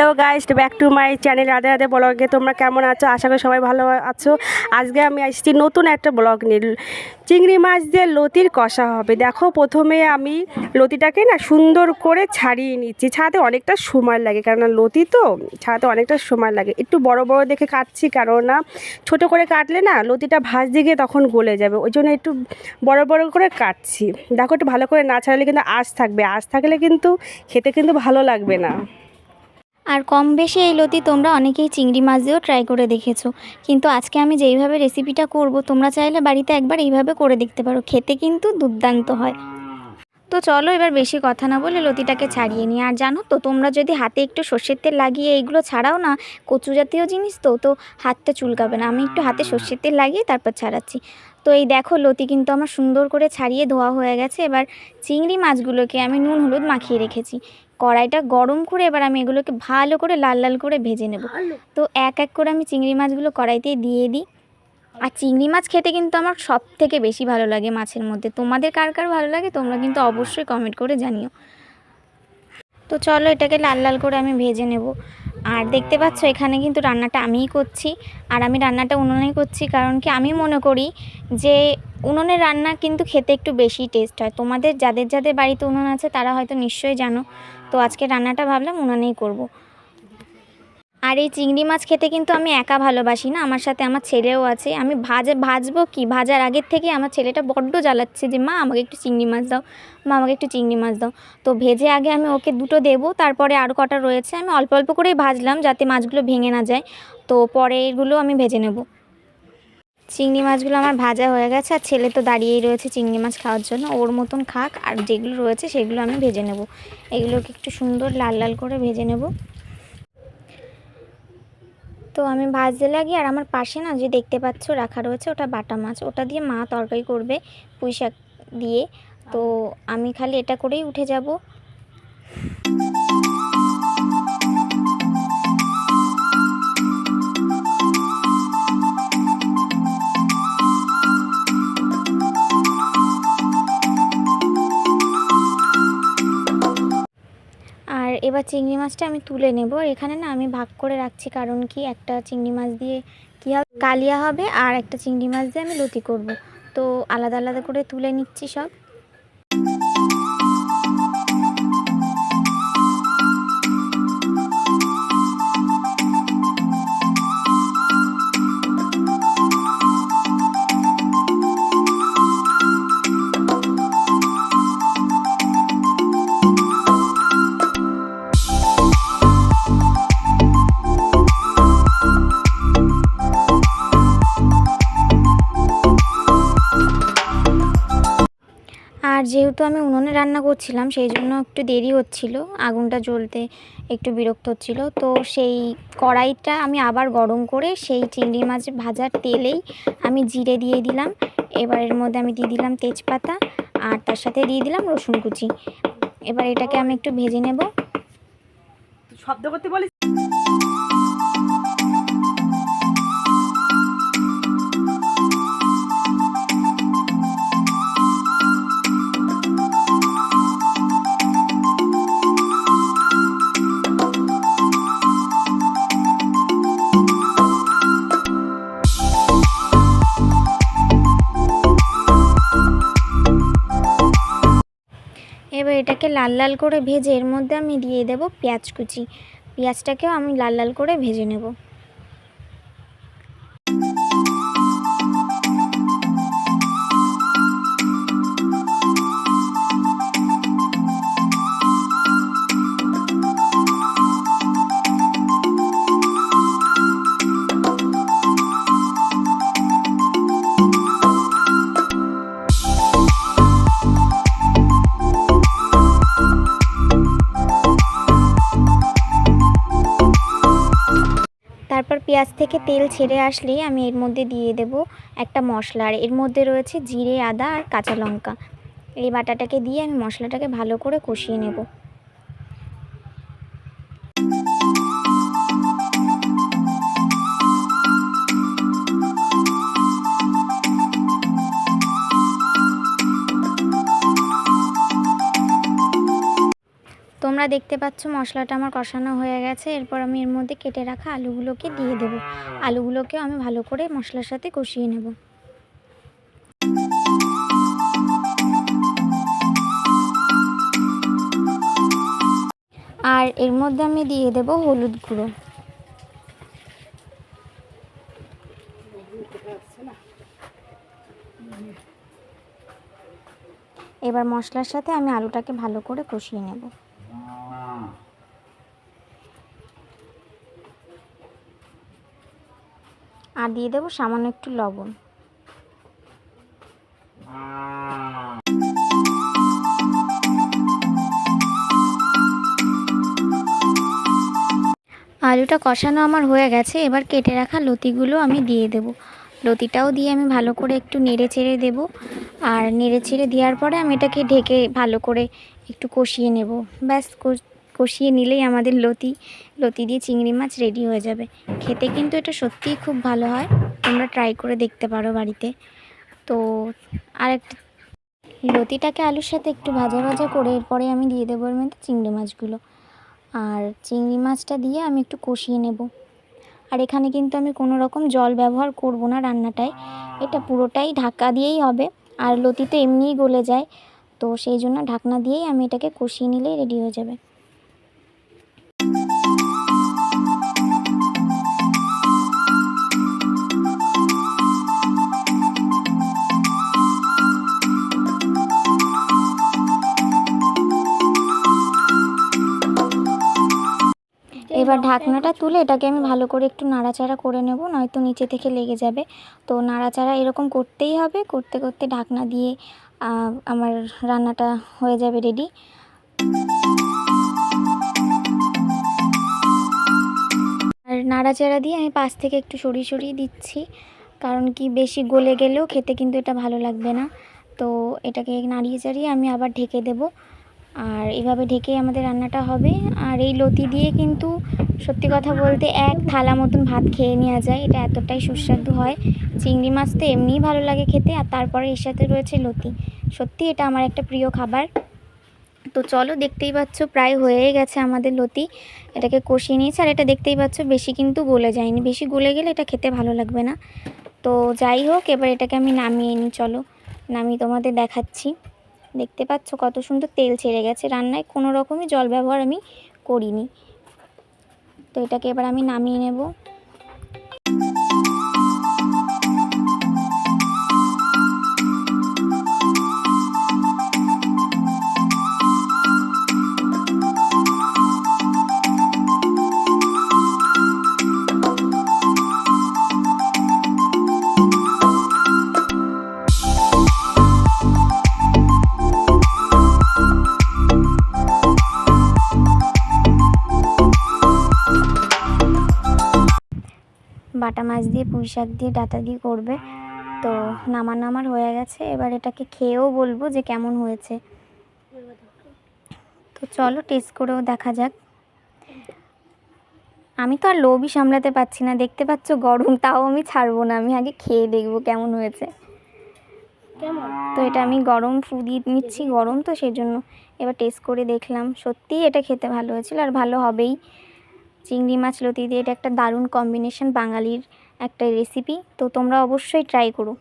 Hello guys, back to my channel Radhe Radhe ব্লগে। তোমরা কেমন আছো? আশা করি সবাই ভালো আছো। আজকে আমি আসছি নতুন একটা ব্লগ নিয়ে। চিংড়ি মাছ দিয়ে লতির কষা হবে। দেখো, প্রথমে আমি লতিটাকে না সুন্দর করে ছাড়িয়ে নিচ্ছি। ছাড়াতে অনেকটা সময় লাগে, কেননা লতি তো ছাড়াতে অনেকটা সময় লাগে। একটু বড় বড় দেখে কাটছি, কেননা ছোটো করে কাটলে না লতিটা ভাজতে গিয়ে তখন গলে যাবে, ওই জন্য একটু বড় বড় করে কাটছি। দেখো, একটু ভালো করে না ছাড়ালে কিন্তু আঁশ থাকবে, আঁশ থাকলে কিন্তু খেতে কিন্তু ভালো লাগবে না। আর কম বেশি এই লতি তোমরা অনেকেই চিংড়ি মাছ দিয়েও ট্রাই করে দেখেছো, কিন্তু আজকে আমি যেইভাবে রেসিপিটা করব তোমরা চাইলে বাড়িতে একবার এইভাবে করে দেখতে পারো, খেতে কিন্তু দুর্দান্ত হয়। তো চলো এবার বেশি কথা না বলে লতিটাকে ছাড়িয়ে নিই। আর জানো তো, তোমরা যদি হাতে একটু সর্ষের তেল লাগিয়ে এইগুলো ছাড়াও না, কচু জাতীয় জিনিস তো তো হাতটা চুলকাবে না। আমি একটু হাতে সর্ষের তেল লাগিয়ে তারপর ছাড়াচ্ছি। তো এই দেখো, লতি কিন্তু আমার সুন্দর করে ছাড়িয়ে ধোয়া হয়ে গেছে। এবার চিংড়ি মাছগুলোকে আমি নুন হলুদ মাখিয়ে রেখেছি। কড়াইটা গরম করে এবার আমি এগুলোকে ভালো করে লাল লাল করে ভেজে নেব। তো এক এক করে আমি চিংড়ি মাছগুলো কড়াইতে দিয়ে দিই। আর চিংড়ি মাছ খেতে কিন্তু আমার সব থেকে বেশি ভালো লাগে মাছের মধ্যে। তোমাদের কার কার ভালো লাগে তোমরা কিন্তু অবশ্যই কমেন্ট করে জানিও। তো চলো এটাকে লাল লাল করে আমি ভেজে নেব। আর দেখতে পাচ্ছ এখানে কিন্তু রান্নাটা আমিই করছি। আর আমি রান্নাটা উনুনেই করছি, কারণ কি আমি মনে করি যে উনুনের রান্না কিন্তু খেতে একটু বেশি টেস্ট হয়। তোমাদের যাদের যাদের বাড়িতে উনুন আছে তারা হয়তো নিশ্চয়ই জানো। তো আজকে রান্নাটা ভাবলাম উনুনেই করব। আর এই চিংড়ি মাছ খেতে কিন্তু আমি একা ভালোবাসি না, আমার সাথে আমার ছেলেও আছে। আমি ভাজবো কি, ভাজার আগের থেকে আমার ছেলেটা বড্ড জ্বালাচ্ছে যে মা আমাকে একটু চিংড়ি মাছ দাও, মা আমাকে একটু চিংড়ি মাছ দাও। তো ভেজে আগে আমি ওকে দুটো দেবো, তারপরে আরও কটা রয়েছে আমি অল্প অল্প করেই ভাজলাম যাতে মাছগুলো ভেঙে না যায়। তো পরে এগুলো আমি ভেজে নেব। চিংড়ি মাছগুলো আমার ভাজা হয়ে গেছে, আর ছেলে তো দাঁড়িয়েই রয়েছে চিংড়ি মাছ খাওয়ার জন্য। ওর মতন খাক, আর যেগুলো রয়েছে সেগুলো আমি ভেজে নেব। এগুলোকে একটু সুন্দর লাল লাল করে ভেজে নেব। তো আমি ভাজতে লাগি। আর আমার পাশে না যে দেখতে পাচ্ছ রাখা রয়েছে, ওটা বাটা মাছ, ওটা দিয়ে মা তরকারি করবে পুঁই শাক দিয়ে। তো আমি খালি এটা করেই উঠে যাব। আর এবার চিংড়ি মাছটা আমি তুলে নেব। এখানে না আমি ভাগ করে রাখছি, কারণ কি একটা চিংড়ি মাছ দিয়ে কী হবে, কালিয়া হবে, আর একটা চিংড়ি মাছ দিয়ে আমি লতি করব। তো আলাদা আলাদা করে তুলে নিচ্ছি সব। আর যেহেতু আমি উনুনে রান্না করছিলাম সেই জন্য একটু দেরি হচ্ছিল, আগুনটা জ্বলতে একটু বিরক্ত হচ্ছিল। তো সেই কড়াইটা আমি আবার গরম করে সেই চিংড়ি মাছ ভাজার তেলেই আমি জিরে দিয়ে দিলাম। এবার এর মধ্যে আমি দিয়ে দিলাম তেজপাতা, আর তার সাথে দিয়ে দিলাম রসুন কুচি। এবার এটাকে আমি একটু ভেজে নেব। শব্দ করতে বলি। এবার এটাকে লাল লাল করে ভেজে এর মধ্যে আমি দিয়ে দেব পেঁয়াজ কুচি। পেঁয়াজটাকেও আমি লাল লাল করে ভেজে নেব। তারপর পেঁয়াজ থেকে তেল ছেড়ে আসলেই আমি এর মধ্যে দিয়ে দেব একটা মশলা। আর এর মধ্যে রয়েছে জিরে, আদা আর কাঁচা লঙ্কা। এই বাটাটাকে দিয়ে আমি মশলাটাকে ভালো করে কষিয়ে নেব। তোমরা তোমরা দেখতে পাচ্ছ মশলাটা আমার কষানো হয়ে গেছে। এরপর আমি এর মধ্যে কেটে রাখা আলুগুলোকে দিয়ে দেবো। আলুগুলোকেও আমি ভালো করে মশলার সাথে কষিয়ে নেব। আর এর মধ্যে আমি দিয়ে দেব হলুদ গুঁড়ো। এবার মশলার সাথে আমি আলুটাকে ভালো করে কষিয়ে নেব। আর দিয়ে দেবো সামান্য একটু লবণ। আলুটা কষানো আমার হয়ে গেছে। এবার কেটে রাখা লতিগুলো আমি দিয়ে দেব। লতিটাও দিয়ে আমি ভালো করে একটু নেড়ে চেড়ে দেবো। আর নেড়ে চেড়ে দেওয়ার পরে আমি এটাকে ঢেকে ভালো করে একটু কষিয়ে নেব। ব্যাস কষিয়ে নিলেই আমাদের লতি দিয়ে চিংড়ি মাছ রেডি হয়ে যাবে। খেতে কিন্তু এটা সত্যিই খুব ভালো হয়, তোমরা ট্রাই করে দেখতে পারো বাড়িতে। তো আরেকটা লতিটাকে আলুর সাথে একটু ভাজা ভাজা করে এরপরে আমি দিয়ে দেবো এর মধ্যে চিংড়ি মাছগুলো। আর চিংড়ি মাছটা দিয়ে আমি একটু কষিয়ে নেব। আর এখানে কিন্তু আমি কোনো রকম জল ব্যবহার করব না রান্নাটায়, এটা পুরোটাই ঢাকা দিয়েই হবে। আর লতি তো এমনিই গলে যায়, তো সেই জন্য ঢাকনা দিয়েই আমি এটাকে কষিয়ে নিলেই রেডি হয়ে যাবে। এবার ঢাকনাটা তুলে এটাকে আমি ভালো করে একটু নাড়াচাড়া করে নেব, নয়তো নিচে থেকে লেগে যাবে। তো নাড়াচাড়া এরকম করতেই হবে, করতে করতে ঢাকনা দিয়ে আমার রান্নাটা হয়ে যাবে রেডি। আর নাড়াচাড়া দিয়ে আমি পাশ থেকে একটু সরিয়ে সরিয়ে দিচ্ছি, কারণ কি বেশি গলে গেলেও খেতে কিন্তু এটা ভালো লাগবে না। তো এটাকে নাড়িয়ে চাড়িয়ে আমি আবার ঢেকে দেব। আর এভাবে ঢেকেই আমাদের রান্নাটা হবে। আর এই লতি দিয়ে কিন্তু সত্যি কথা বলতে এক থালা মতন ভাত খেয়ে নেওয়া যায়, এটা এতটাই সুস্বাদু হয়। চিংড়ি মাছ তো এমনিই ভালো লাগে খেতে, আর তারপরে এর সাথে রয়েছে লতি। সত্যি এটা আমার একটা প্রিয় খাবার। তো চলো, দেখতেই পাচ্ছ প্রায় হয়েই গেছে আমাদের লতি। এটাকে কষিয়ে নিয়েছি। আর এটা দেখতেই পাচ্ছ বেশি কিন্তু গলে যায়নি, বেশি গলে গেলে এটা খেতে ভালো লাগবে না। তো যাই হোক, এবার এটাকে আমি নামিয়ে নিই। চলো নামিয়ে তোমাদের দেখাচ্ছি। দেখতে পাচ্ছ কত সুন্দর তেল ছেড়ে গেছে। রান্নায় কোনো রকমই জল ব্যবহার আমি করিনি। তো এটাকে এবার আমি নামিয়ে নেব। বাটা মাছ দিয়ে পুঁই শাক দিয়ে ডাঁটা দিয়ে করবে। তো নামানো আমার হয়ে গেছে। এবার এটাকে খেয়েও বলবো যে কেমন হয়েছে। তো চলো টেস্ট করেও দেখা যাক। আমি তো আর লোভই সামলাতে পারছি না, দেখতে পাচ্ছ গরম, তাও আমি ছাড়বো না, আমি আগে খেয়ে দেখবো কেমন হয়েছে। তো এটা আমি গরম ফু দিয়ে নিচ্ছি, গরম তো সেই জন্য। এবার টেস্ট করে দেখলাম, সত্যিই এটা খেতে ভালো হয়েছিল, আর ভালো হবেই। চিংড়ি মাছ লতি দিয়ে এটা একটা দারুণ কম্বিনেশন, বাঙালির একটা রেসিপি। তো তোমরা অবশ্যই ট্রাই করো।